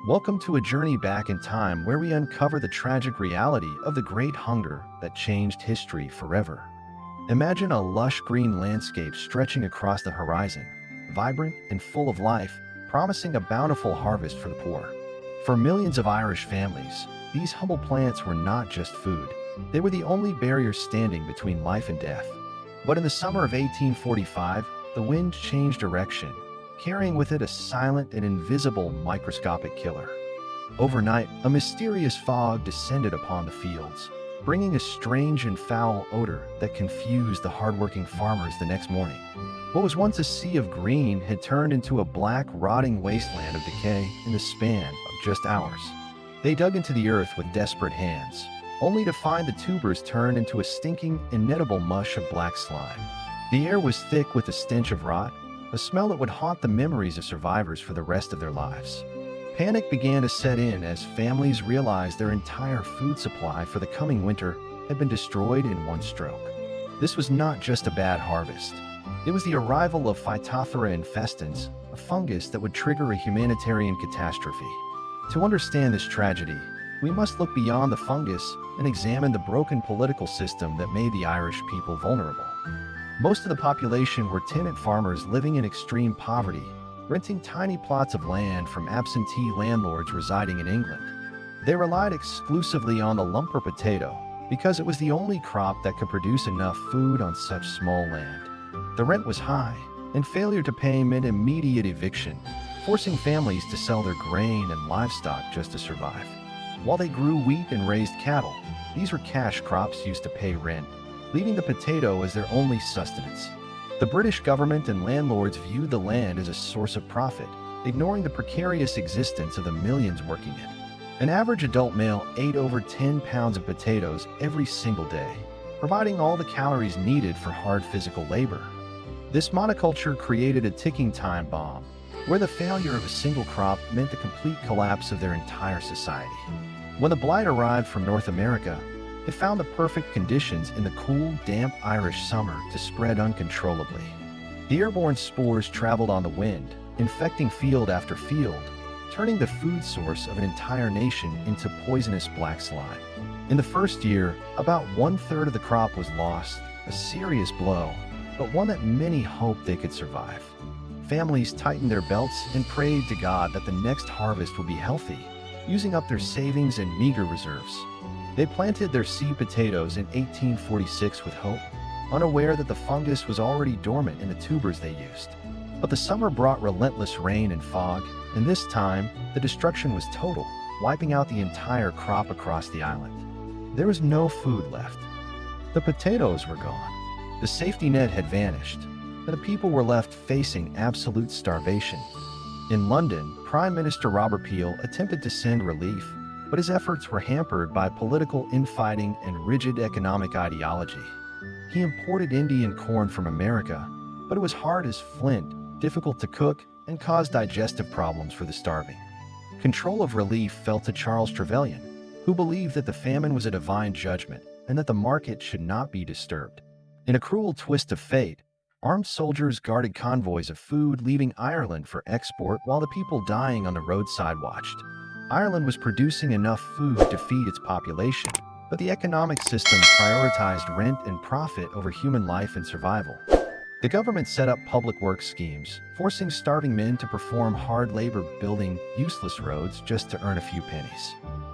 Welcome to a journey back in time where we uncover the tragic reality of the Great Hunger that changed history forever. Imagine a lush green landscape stretching across the horizon, vibrant and full of life, promising a bountiful harvest for the poor. For millions of Irish families, these humble plants were not just food. They were the only barrier standing between life and death. But in the summer of 1845, the wind changed direction, carrying with it a silent and invisible microscopic killer. Overnight, a mysterious fog descended upon the fields, bringing a strange and foul odor that confused the hardworking farmers the next morning. What was once a sea of green had turned into a black, rotting wasteland of decay in the span of just hours. They dug into the earth with desperate hands, only to find the tubers turned into a stinking, inedible mush of black slime. The air was thick with the stench of rot, a smell that would haunt the memories of survivors for the rest of their lives. Panic began to set in as families realized their entire food supply for the coming winter had been destroyed in one stroke. This was not just a bad harvest. It was the arrival of Phytophthora infestans, a fungus that would trigger a humanitarian catastrophe. To understand this tragedy, we must look beyond the fungus and examine the broken political system that made the Irish people vulnerable. Most of the population were tenant farmers living in extreme poverty, renting tiny plots of land from absentee landlords residing in England. They relied exclusively on the lumper potato because it was the only crop that could produce enough food on such small land. The rent was high, and failure to pay meant immediate eviction, forcing families to sell their grain and livestock just to survive. While they grew wheat and raised cattle, these were cash crops used to pay rent, leaving the potato as their only sustenance. The British government and landlords viewed the land as a source of profit, ignoring the precarious existence of the millions working it. An average adult male ate over 10 pounds of potatoes every single day, providing all the calories needed for hard physical labor. This monoculture created a ticking time bomb, where the failure of a single crop meant the complete collapse of their entire society. When the blight arrived from North America, it found the perfect conditions in the cool, damp Irish summer to spread uncontrollably. The airborne spores traveled on the wind, infecting field after field, turning the food source of an entire nation into poisonous black slime. In the first year, about 1/3 of the crop was lost, a serious blow, but one that many hoped they could survive. Families tightened their belts and prayed to God that the next harvest would be healthy, using up their savings and meager reserves. They planted their seed potatoes in 1846 with hope, unaware that the fungus was already dormant in the tubers they used. But the summer brought relentless rain and fog, and this time, the destruction was total, wiping out the entire crop across the island. There was no food left. The potatoes were gone. The safety net had vanished, and the people were left facing absolute starvation. In London, Prime Minister Robert Peel attempted to send relief, but his efforts were hampered by political infighting and rigid economic ideology. He imported Indian corn from America, but it was hard as flint, difficult to cook, and caused digestive problems for the starving. Control of relief fell to Charles Trevelyan, who believed that the famine was a divine judgment and that the market should not be disturbed. In a cruel twist of fate, armed soldiers guarded convoys of food leaving Ireland for export while the people dying on the roadside watched. Ireland was producing enough food to feed its population, but the economic system prioritized rent and profit over human life and survival. The government set up public works schemes, forcing starving men to perform hard labor building useless roads just to earn a few pennies.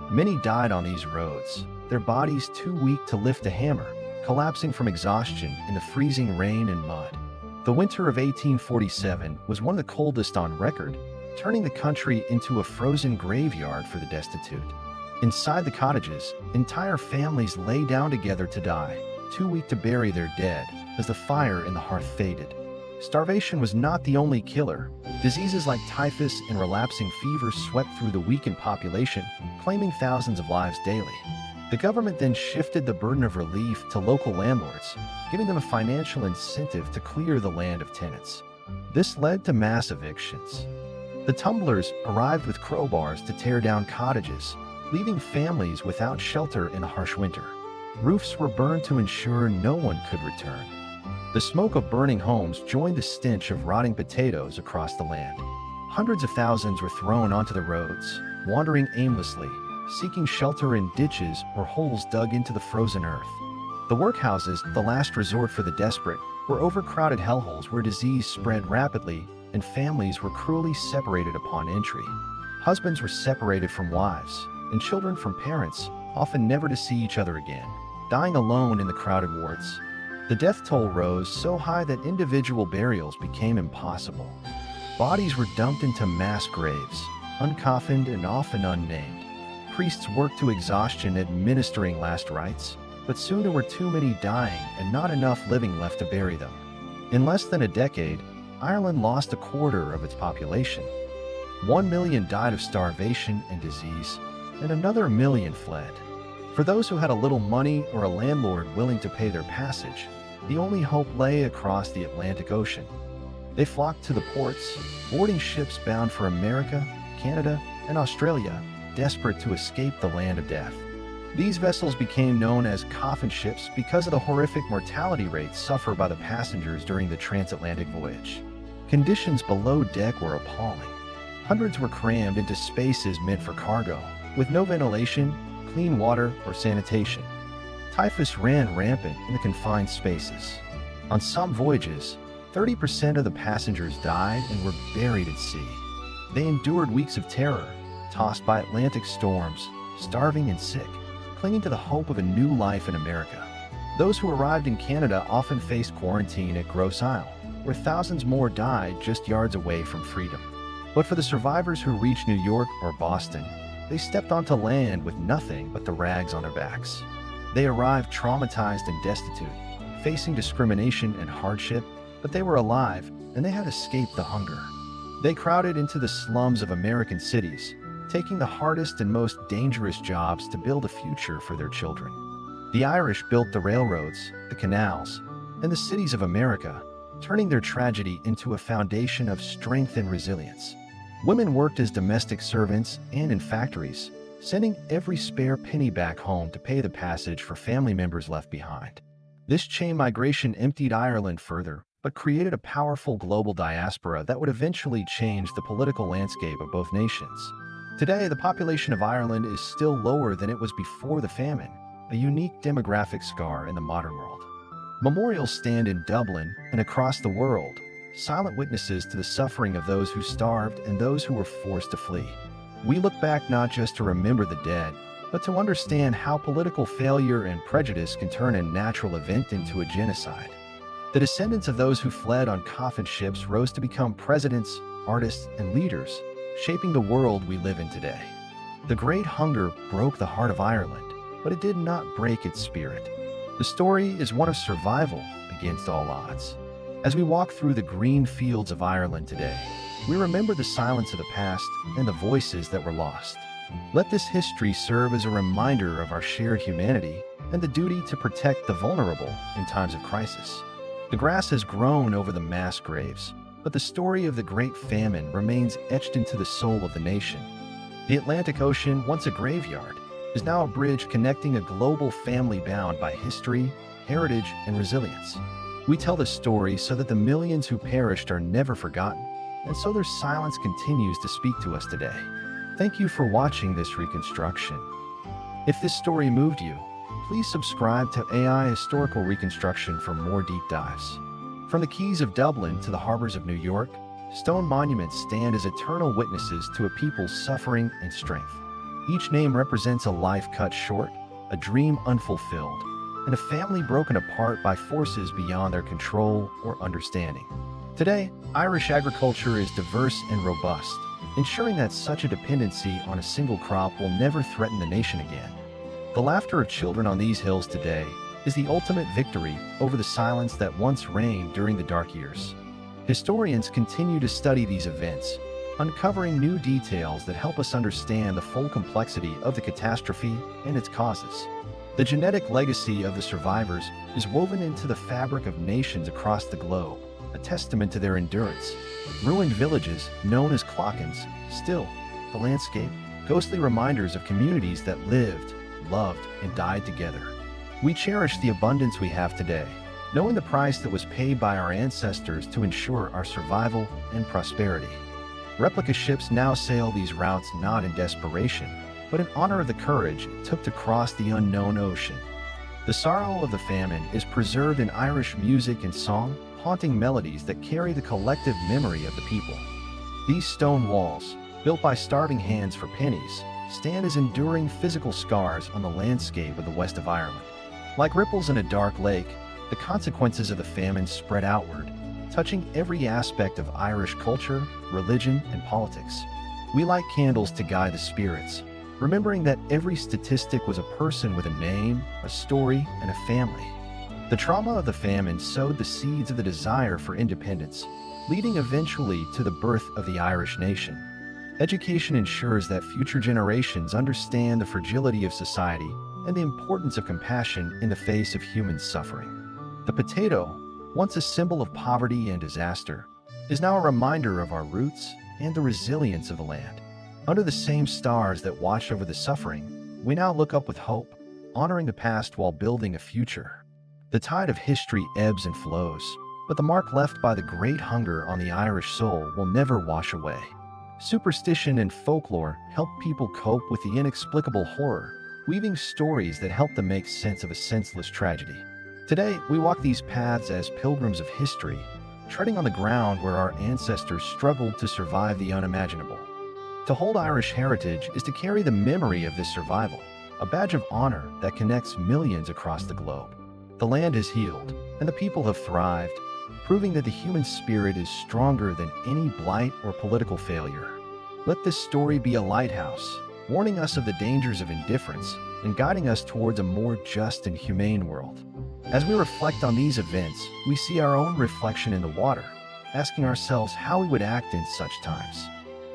Many died on these roads, their bodies too weak to lift a hammer, collapsing from exhaustion in the freezing rain and mud. The winter of 1847 was one of the coldest on record, turning the country into a frozen graveyard for the destitute. Inside the cottages, entire families lay down together to die, too weak to bury their dead, as the fire in the hearth faded. Starvation was not the only killer. Diseases like typhus and relapsing fever swept through the weakened population, claiming thousands of lives daily. The government then shifted the burden of relief to local landlords, giving them a financial incentive to clear the land of tenants. This led to mass evictions. The tumblers arrived with crowbars to tear down cottages, leaving families without shelter in the harsh winter. Roofs were burned to ensure no one could return. The smoke of burning homes joined the stench of rotting potatoes across the land. Hundreds of thousands were thrown onto the roads, wandering aimlessly, seeking shelter in ditches or holes dug into the frozen earth. The workhouses, the last resort for the desperate, were overcrowded hellholes where disease spread rapidly and families were cruelly separated upon entry. Husbands were separated from wives, and children from parents, often never to see each other again, dying alone in the crowded wards. The death toll rose so high that individual burials became impossible. Bodies were dumped into mass graves, uncoffined and often unnamed. Priests worked to exhaustion administering last rites, but soon there were too many dying and not enough living left to bury them. In less than a decade, Ireland lost a quarter of its population. 1 million died of starvation and disease, and another million fled. For those who had a little money or a landlord willing to pay their passage, the only hope lay across the Atlantic Ocean. They flocked to the ports, boarding ships bound for America, Canada, and Australia, desperate to escape the land of death. These vessels became known as coffin ships because of the horrific mortality rates suffered by the passengers during the transatlantic voyage. Conditions below deck were appalling. Hundreds were crammed into spaces meant for cargo, with no ventilation, clean water, or sanitation. Typhus ran rampant in the confined spaces. On some voyages, 30% of the passengers died and were buried at sea. They endured weeks of terror, tossed by Atlantic storms, starving and sick, clinging to the hope of a new life in America. Those who arrived in Canada often faced quarantine at Grosse Isle, where thousands more died just yards away from freedom. But for the survivors who reached New York or Boston, they stepped onto land with nothing but the rags on their backs. They arrived traumatized and destitute, facing discrimination and hardship, but they were alive and they had escaped the hunger. They crowded into the slums of American cities, taking the hardest and most dangerous jobs to build a future for their children. The Irish built the railroads, the canals, and the cities of America, turning their tragedy into a foundation of strength and resilience. Women worked as domestic servants and in factories, sending every spare penny back home to pay the passage for family members left behind. This chain migration emptied Ireland further, but created a powerful global diaspora that would eventually change the political landscape of both nations. Today, the population of Ireland is still lower than it was before the famine, a unique demographic scar in the modern world. Memorials stand in Dublin and across the world, silent witnesses to the suffering of those who starved and those who were forced to flee. We look back not just to remember the dead, but to understand how political failure and prejudice can turn a natural event into a genocide. The descendants of those who fled on coffin ships rose to become presidents, artists, and leaders, shaping the world we live in today. The Great Hunger broke the heart of Ireland, but it did not break its spirit. The story is one of survival against all odds. As we walk through the green fields of Ireland today, we remember the silence of the past and the voices that were lost. Let this history serve as a reminder of our shared humanity and the duty to protect the vulnerable in times of crisis. The grass has grown over the mass graves, but the story of the Great Famine remains etched into the soul of the nation. The Atlantic Ocean, once a graveyard, is now a bridge connecting a global family bound by history, heritage, and resilience. We tell this story so that the millions who perished are never forgotten, and so their silence continues to speak to us today. Thank you for watching this reconstruction. If this story moved you, please subscribe to AI Historical Reconstruction for more deep dives. From the quays of Dublin to the harbors of New York, stone monuments stand as eternal witnesses to a people's suffering and strength. Each name represents a life cut short, a dream unfulfilled, and a family broken apart by forces beyond their control or understanding. Today, Irish agriculture is diverse and robust, ensuring that such a dependency on a single crop will never threaten the nation again. The laughter of children on these hills today is the ultimate victory over the silence that once reigned during the dark years. Historians continue to study these events, uncovering new details that help us understand the full complexity of the catastrophe and its causes. The genetic legacy of the survivors is woven into the fabric of nations across the globe, a testament to their endurance. Ruined villages, known as clachans, still the landscape, ghostly reminders of communities that lived, loved, and died together. We cherish the abundance we have today, knowing the price that was paid by our ancestors to ensure our survival and prosperity. Replica ships now sail these routes not in desperation, but in honor of the courage it took to cross the unknown ocean. The sorrow of the famine is preserved in Irish music and song, haunting melodies that carry the collective memory of the people. These stone walls, built by starving hands for pennies, stand as enduring physical scars on the landscape of the west of Ireland. Like ripples in a dark lake, the consequences of the famine spread outward, touching every aspect of Irish culture, religion, and politics. We light candles to guide the spirits, remembering that every statistic was a person with a name, a story, and a family. The trauma of the famine sowed the seeds of the desire for independence, leading eventually to the birth of the Irish nation. Education ensures that future generations understand the fragility of society and the importance of compassion in the face of human suffering. The potato, once a symbol of poverty and disaster, is now a reminder of our roots and the resilience of the land. Under the same stars that watch over the suffering, we now look up with hope, honoring the past while building a future. The tide of history ebbs and flows, but the mark left by the great hunger on the Irish soul will never wash away. Superstition and folklore help people cope with the inexplicable horror, weaving stories that help them make sense of a senseless tragedy. Today, we walk these paths as pilgrims of history, treading on the ground where our ancestors struggled to survive the unimaginable. To hold Irish heritage is to carry the memory of this survival, a badge of honor that connects millions across the globe. The land has healed, and the people have thrived, proving that the human spirit is stronger than any blight or political failure. Let this story be a lighthouse, warning us of the dangers of indifference and guiding us towards a more just and humane world. As we reflect on these events, we see our own reflection in the water, asking ourselves how we would act in such times.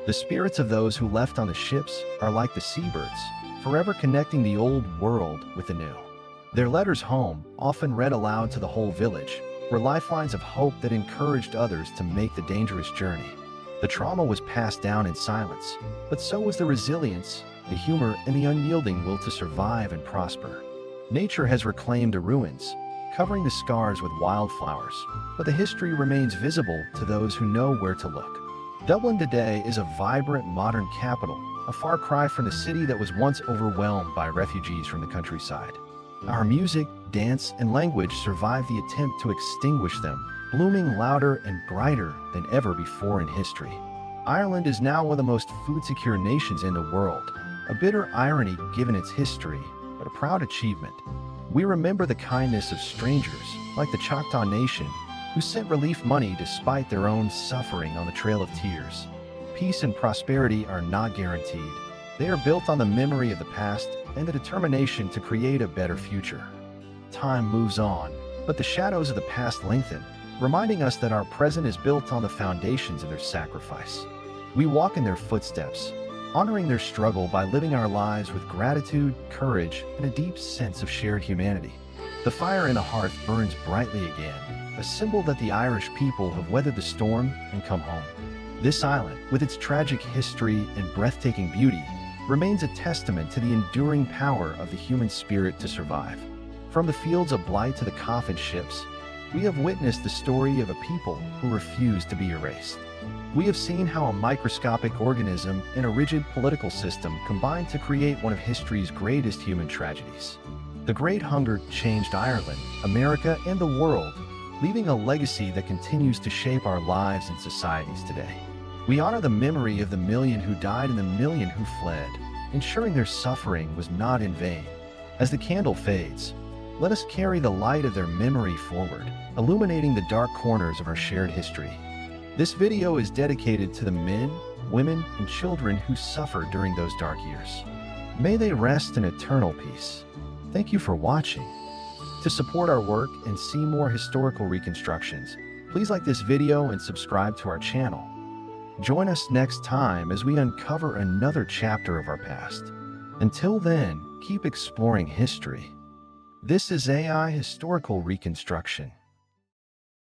The spirits of those who left on the ships are like the seabirds, forever connecting the old world with the new. Their letters home, often read aloud to the whole village, were lifelines of hope that encouraged others to make the dangerous journey. The trauma was passed down in silence, but so was the resilience, the humor, and the unyielding will to survive and prosper. Nature has reclaimed the ruins, covering the scars with wildflowers, but the history remains visible to those who know where to look. Dublin today is a vibrant modern capital, a far cry from the city that was once overwhelmed by refugees from the countryside. Our music, dance, and language survived the attempt to extinguish them, blooming louder and brighter than ever before in history. Ireland is now one of the most food-secure nations in the world, a bitter irony given its history, but a proud achievement. We remember the kindness of strangers, like the Choctaw Nation, who sent relief money despite their own suffering on the Trail of Tears. Peace and prosperity are not guaranteed. They are built on the memory of the past and the determination to create a better future. Time moves on, but the shadows of the past lengthen, reminding us that our present is built on the foundations of their sacrifice. We walk in their footsteps, honoring their struggle by living our lives with gratitude, courage, and a deep sense of shared humanity. The fire in the hearth burns brightly again, a symbol that the Irish people have weathered the storm and come home. This island, with its tragic history and breathtaking beauty, remains a testament to the enduring power of the human spirit to survive. From the fields of blight to the coffin ships, we have witnessed the story of a people who refuse to be erased. We have seen how a microscopic organism and a rigid political system combined to create one of history's greatest human tragedies. The Great Hunger changed Ireland, America, and the world, leaving a legacy that continues to shape our lives and societies today. We honor the memory of the million who died and the million who fled, ensuring their suffering was not in vain. As the candle fades, let us carry the light of their memory forward, illuminating the dark corners of our shared history. This video is dedicated to the men, women, and children who suffered during those dark years. May they rest in eternal peace. Thank you for watching. To support our work and see more historical reconstructions, please like this video and subscribe to our channel. Join us next time as we uncover another chapter of our past. Until then, keep exploring history. This is AI Historical Reconstruction.